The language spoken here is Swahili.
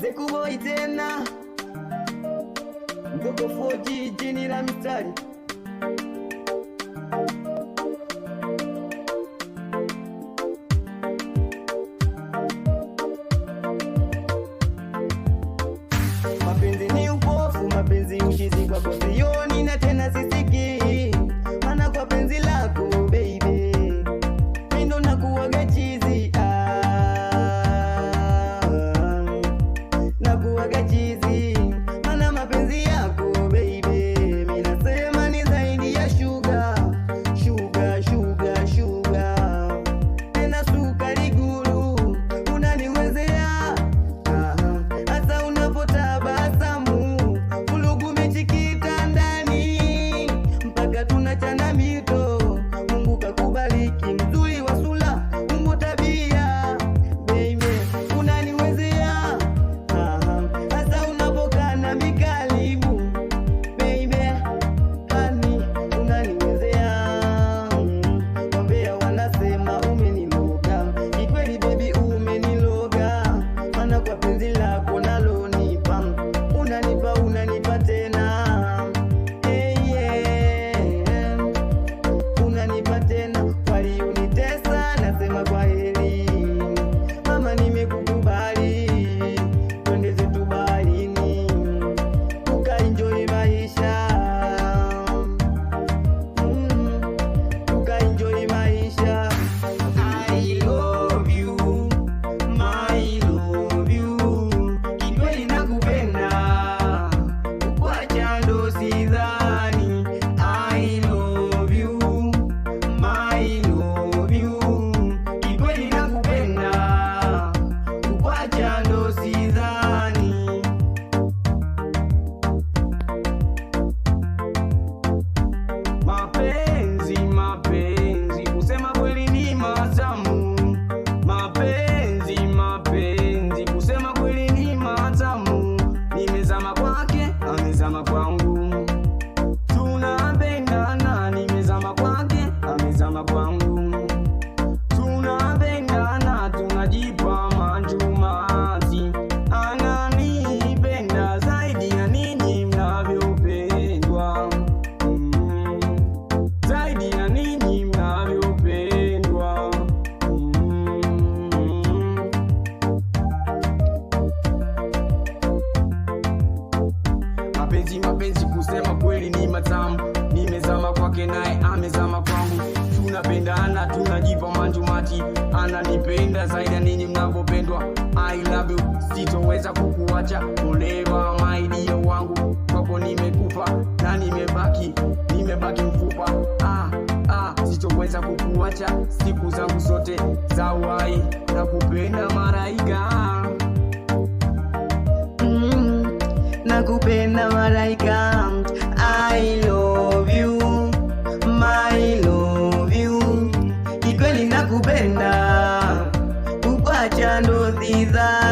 Zekuboi tena Mgogo 4G jini la mistari. Mapenzi ni upofu, mapenzi uchizi kwa sioni na tena sisiki. Mana kwa penzi lako baby mindo nakuwaga chizi, nakuwaga chizi. Mana mapenzi yako baby minasema ni zaidi ya sugar, sugar, sugar, sugar. Tena sukari guru unaniwezea, hasa unapotabasamu ulugu mechikita ndani mpaka tunachana mito. Mungu kakubariki mzuri wa sura, Mungu tabia baby unaniwezea, hasa unapokaa na mikaribu baby hani unaniwezea. Wambea wanasema umeniloga, ni kweli baby umeniloga. Mana kwa penzi lako nalonipa unanipa tena, unanipa tena. Wali unitesa nasema kwa heri mama, nimekukubali twende zetu baharini tukaenjoy maisha, tukaenjoy maisha. I love you, my love you, kikweli nakupenda kukwacha ndo sidhani. I love you, my love you, kikweli nakupenda kukwacha ndo sidhani. Mapenzi, mapenzi kusema kweli ni matamu. Mapenzi, mapenzi kusema kweli ni matamu. Nimezama kwake, amezama kwangu, tunapendana. Nimezama kwake, amezama kwangu, tunapendana, tunajipa manjumati. Ananipenda zaidi ya ninyi mnavyopendwa, zaidi ya ninyi mnavyopendwa. Mapenzi, mapenzi kusema kweli ni matamu. Nimezama kwake naye amezama kwangu, tunapendana, tunajipa manjumati. Ananipenda zaidi ya ninyi mnavyopendwa. I love you, sitoweza kukuacha forever my dear wangu. Kwako nimekufa na nimebaki mfupa. Sitoweza kukuacha siku zangu zote za uhai. Nakupenda malaika, nakupenda malaika. I love you, my love you, kikweli nakupenda kukwacha ndo sidhani.